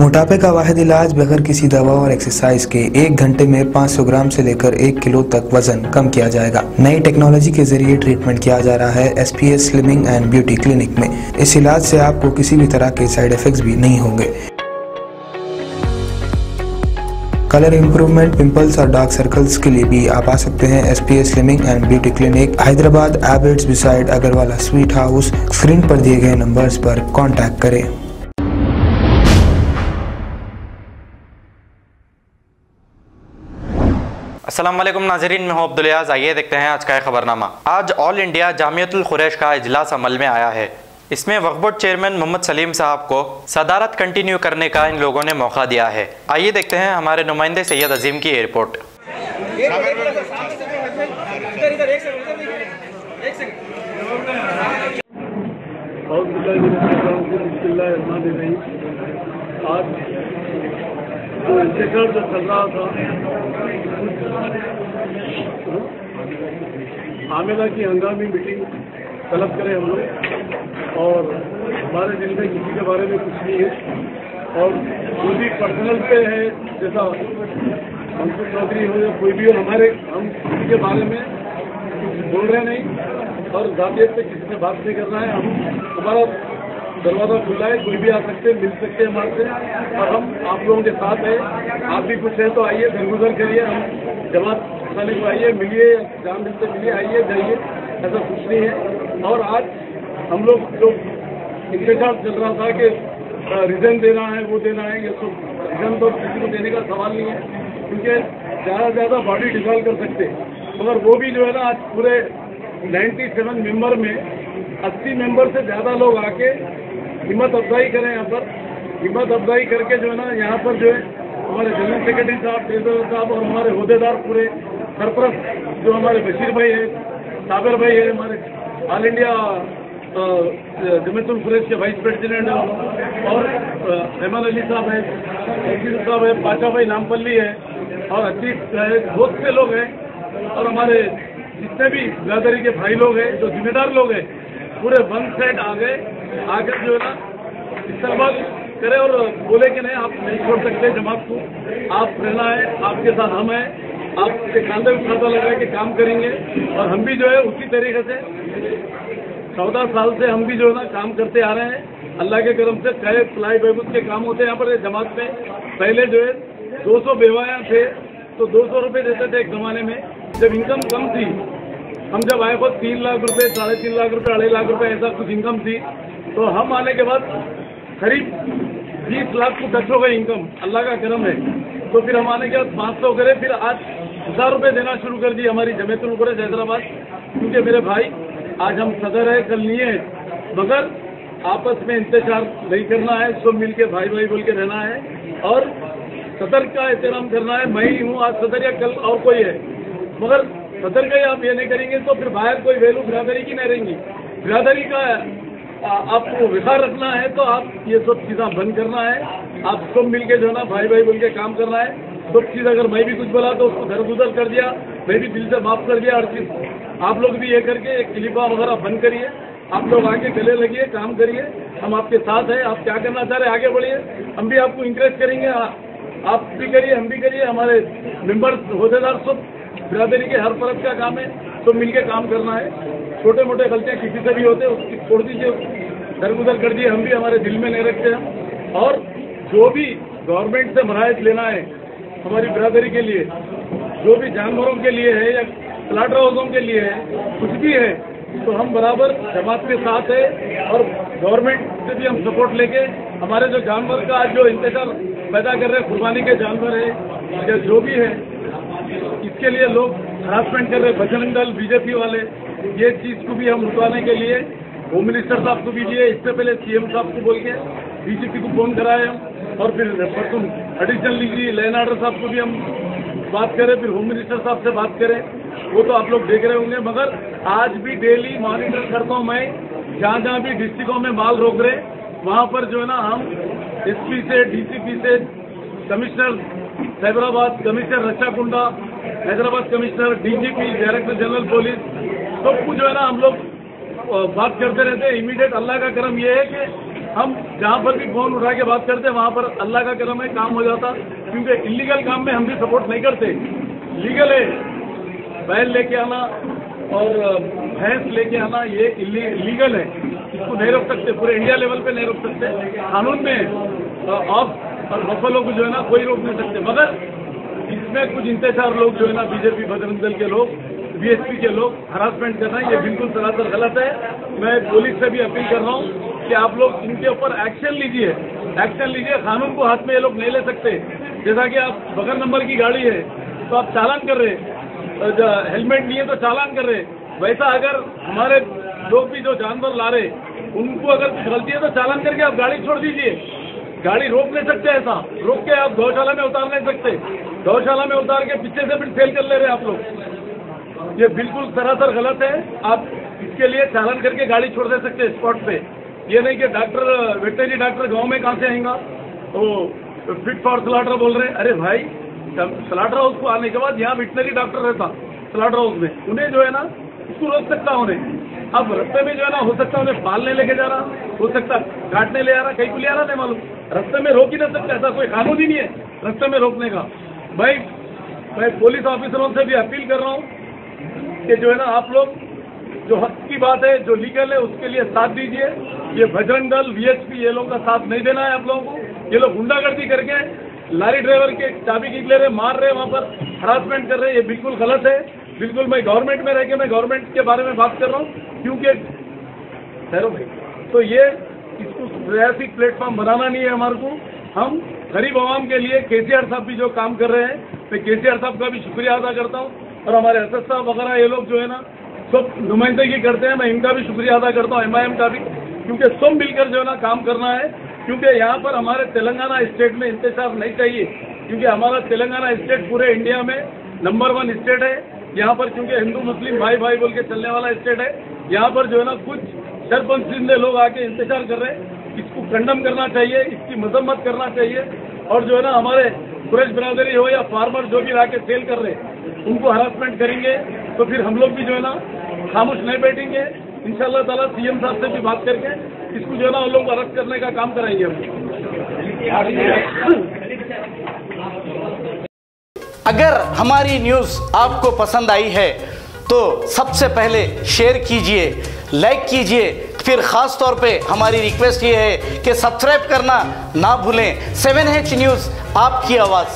मोटापे का वाहिद इलाज बगैर किसी दवा और एक्सरसाइज के 1 घंटे में 500 ग्राम से लेकर 1 किलो तक वजन कम किया जाएगा। नई टेक्नोलॉजी के जरिए ट्रीटमेंट किया जा रहा है SPS slimming and beauty clinic में। इस इलाज से आपको किसी भी तरह के साइड इफेक्ट्स भी नहीं होंगे। कलर इंप्रूवमेंट, पिंपल्स और डार्क सर्कल्स के लिए भी आप आ सकते हैं SPS slimming and beauty clinic, Hyderabad, Abids beside Agarwala sweet house. Screen पर दिए गए नंबर्स पर कॉन्टैक्ट करें। अस्सलाम वालेकुम नाज़रीन, मैं हूं अब्दुल याज़। आइए देखते हैं आज का खबरनामा। आज ऑल इंडिया जामियतुल कुरैश का इजलास अमल में आया है। इसमें वक्फ बोर्ड चेयरमैन मोहम्मद सलीम साहब को सदारत कंटिन्यू करने का इन लोगों ने मौका दिया है। आइए देखते हैं हमारे नुमाइंदे सैयद अजीम की रिपोर्ट। आज जो इंतजार जो चल रहा था, आमिला की हंगामी मीटिंग तलब करें हम लोग, और हमारे दिल में किसी के बारे में कुछ नहीं है और कोई भी पर्सनल पे है, जैसा मंसूर चौधरी हो या कोई भी हो, हम किसी के बारे में कुछ बोल रहे नहीं और जातियत पे किसी से बात नहीं करना है। हमारा दरवाजा खुला है, कोई भी आ सकते हैं, मिल सकते हैं हमारे से, और हम आप लोगों के साथ हैं। आप भी कुछ है तो आइए, दरगुजर करिए, हम जमात वाले को आइए, मिलिए, जहाँ मिलते मिलिए, आइए जाइए, ऐसा कुछ नहीं है। और आज हम लोग जो इंतजार चल रहा था कि रीजन देना है, वो देना है, ये सब रीजन तो किसी को देने का सवाल नहीं है, क्योंकि ज़्यादा से ज़्यादा बॉडी डिसॉल्व कर सकते हैं, मगर वो भी जो है ना, आज पूरे 97 मेंबर में 80 मेंबर से ज़्यादा लोग आके हिम्मत अफजाई करें। यहाँ पर हिम्मत अफजाई करके जो है ना, यहाँ पर जो है हमारे जनरल सेक्रेटरी साहब, ट्रेजरर साहब और हमारे अहदेदार पूरे सरपरस्त जो हमारे बशीर भाई है, साबिर भाई है, हमारे ऑल इंडिया जमीयतुल कुरैश के वाइस प्रेसिडेंट और रहमान अली साहब है, साहब है, पाशा भाई नामपल्ली है और अतीक है, बहुत से लोग हैं, और हमारे जितने भी बिरादरी के भाई लोग हैं, जो जिम्मेदार लोग हैं, पूरे वन साइड आ गए, आकर जो है ना इस्तेमाल करें और बोले कि नहीं, आप नहीं छोड़ सकते जमात को, आप रहना है, आपके साथ हम हैं, आपके खाते में खाता लगा के काम करेंगे। और हम भी जो है उसी तरीके से 14 साल से हम भी जो है ना काम करते आ रहे हैं। अल्लाह के करम से कई फलाई बहबूद के काम होते हैं यहाँ पर जमात में। पहले जो है 200 बेवायां थे तो 200 रुपये देते थे एक जमाने में, जब इनकम कम थी। हम जब आए खुद 3 लाख रुपए, 3.5 लाख रुपए, 2.5 लाख रुपए ऐसा कुछ इनकम थी, तो हम आने के बाद करीब 20 लाख को टच हो गई इनकम, अल्लाह का करम है। तो फिर हम आने के बाद 500 करे, फिर आज 1000 रुपये देना शुरू कर दी हमारी जमीयतुल कुरैश हैदराबाद, क्योंकि मेरे भाई आज हम सदर है, कल नहीं है, मगर आपस में इंतजार नहीं करना है, सब मिल के भाई भाई बोल के रहना है और सदर का एहतराम करना है। मैं ही हूँ आज सदर या कल और कोई है, मगर सदर का ही आप ये नहीं करेंगे तो फिर बाहर कोई वैल्यू बिरादरी की नहीं रहेंगी। बिरादरी का आपको विखार रखना है तो आप ये सब चीज़ें बंद करना है, आप सब मिलके जो है ना भाई भाई बोल के काम करना है। सब चीज़ अगर मैं भी कुछ बोला तो उसको दरगुजर कर दिया, मैं भी दिल से माफ़ कर दिया हर चीज़। आप लोग भी ये करके एक खलीफा वगैरह बंद करिए, आप लोग आगे गले लगिए, काम करिए, हम आपके साथ हैं। आप क्या करना चाह रहे हैं आगे बढ़िए, हम भी आपको इंकरेज करेंगे, आप भी करिए, हम भी करिए। हमारे मेंबर्स, अहदेदार सब बिरादरी के हर परत का काम है, सब मिलके काम करना है। छोटे मोटे गलतियाँ किसी से भी होते हैं, उसकी छोड़ दीजिए, दरगुजर कर दिए, हम भी हमारे दिल में नहीं रखते हम। और जो भी गवर्नमेंट से मराहत लेना है हमारी बिरादरी के लिए, जो भी जानवरों के लिए है या स्लॉटर हाउसों के लिए है, कुछ भी है, तो हम बराबर जमात के साथ है और गवर्नमेंट से भी हम सपोर्ट लेके हमारे जो जानवर का आज जो इंतजार पैदा कर रहे हैं, कुर्बानी के जानवर है या जो भी है, इसके लिए लोग हरासमेंट कर रहे हैं, बजरंग दल, बीजेपी वाले, ये चीज़ को भी हम उठाने के लिए होम मिनिस्टर साहब को भी दिए, इससे पहले CM साहब को बोल के DGP को फोन कराए हम, और फिर परसों एडिशनल डीजी लैंड ऑर्डर साहब को भी हम बात करें, फिर होम मिनिस्टर साहब से बात करें, वो तो आप लोग देख रहे होंगे। मगर आज भी डेली मॉनिटर करता हूँ मैं, जहाँ जहाँ भी डिस्ट्रिक्टों में माल रोक रहे, वहाँ पर जो है ना हम SP से, DCP से, commissioner Cyberabad, commissioner Rachakonda, Hyderabad commissioner, DGP, director general police, सब कुछ जो है ना हम लोग बात करते रहते हैं। इमीडिएट अल्लाह का करम ये है कि हम जहाँ पर भी फोन उठा के बात करते वहाँ पर अल्लाह का करम है काम हो जाता, क्योंकि इलीगल काम में हम भी सपोर्ट नहीं करते। लीगल है, बैल लेके आना और भैंस लेके आना ये इलीगल है, इसको नहीं रोक सकते, पूरे इंडिया लेवल पे नहीं रोक सकते। कानून में ऑफ और बफेलो को जो है ना कोई रोक नहीं सकते, मगर इसमें कुछ इंतजार लोग जो है ना बीजेपी बजरंग दल के लोग, बीएसपी के लोग हरासमेंट कर रहे हैं, ये बिल्कुल सरासर गलत है। मैं पुलिस से भी अपील कर रहा हूँ कि आप लोग इनके ऊपर एक्शन लीजिए, एक्शन लीजिए। कानून को हाथ में ये लोग नहीं ले सकते। जैसा कि आप बगैर नंबर की गाड़ी है तो आप चालान कर रहे, हेलमेट नहीं है तो चालान कर रहे, वैसा अगर हमारे लोग भी जो जानवर ला रहे उनको अगर कुछ गलती है तो चालान करके आप गाड़ी छोड़ दीजिए। गाड़ी रोक नहीं सकते, ऐसा रोक के आप गौशाला में उतार नहीं सकते। गौशाला में उतार के पीछे से फिर सेल कर ले रहे आप लोग, ये बिल्कुल सरासर गलत है। आप इसके लिए चालान करके गाड़ी छोड़ दे सकते स्पॉट पे। ये नहीं कि डॉक्टर, वेटनरी डॉक्टर गांव में कहाँ से आएगा, तो फिट फॉर स्लॉटर बोल रहे हैं। अरे भाई, स्लॉटर हाउस को आने के बाद यहाँ वेटनरी डॉक्टर रहता स्लॉटर हाउस में, उन्हें जो है ना उसको रोक सकता उन्हें। अब रास्ते में जो है ना हो सकता उन्हें पालने लेके जा रहा, हो सकता काटने ले आ रहा, कहीं को ले आ रहा नहीं मालूम, रास्ते में रोक ही नहीं सकता, ऐसा कोई कानून ही नहीं है रास्ते में रोकने का। भाई मैं पुलिस ऑफिसरों से भी अपील कर रहा हूँ कि जो है ना आप लोग जो हक की बात है, जो लीगल है, उसके लिए साथ दीजिए। ये बजरंग दल, वीएचपी, ये लोगों का साथ नहीं देना है आप लोगों को। ये लोग गुंडागर्दी करके लारी ड्राइवर के चाबी खींच ले रहे, मार रहे, वहाँ पर हरासमेंट कर रहे हैं, ये बिल्कुल गलत है। बिल्कुल मैं गवर्नमेंट में रह के मैं गवर्नमेंट के बारे में बात कर रहा हूँ, क्योंकि ठहरो भाई, तो ये इसको सियासी प्लेटफॉर्म बनाना नहीं है हमारे को। हम गरीब आवाम के लिए केसीआर साहब भी जो काम कर रहे हैं, मैं केसीआर साहब का भी शुक्रिया अदा करता हूँ, और हमारे एसएस साहब वगैरह ये लोग जो है ना सब नुमाइंदगी करते हैं, मैं इनका भी शुक्रिया अदा करता हूँ, एमआईएम का भी, क्योंकि सब मिलकर जो है ना काम करना है। क्योंकि यहाँ पर हमारे तेलंगाना स्टेट में इंतजार नहीं चाहिए, क्योंकि हमारा तेलंगाना स्टेट पूरे इंडिया में नंबर 1 स्टेट है। यहाँ पर क्योंकि हिंदू मुस्लिम भाई भाई बोल के चलने वाला स्टेट है, यहाँ पर जो है ना कुछ सरपंच लोग आके इंतजार कर रहे हैं, इसको कंडम करना चाहिए, इसकी मजम्मत करना चाहिए। और जो है ना हमारे कुरैश बिरादरी हो या फार्मर जो भी आके सेल कर रहे उनको हरासमेंट करेंगे, तो फिर हम लोग भी जो है ना खामोश नहीं बैठेंगे। इंशाल्लाह ताला सीएम साहब से भी बात करके इसको जो है ना उन लोगों को अरेस्ट करने का काम कराएंगे हम। अगर हमारी न्यूज़ आपको पसंद आई है तो सबसे पहले शेयर कीजिए, लाइक कीजिए, फिर ख़ास तौर पे हमारी रिक्वेस्ट ये है कि सब्सक्राइब करना ना भूलें। 7H न्यूज़, आपकी आवाज़।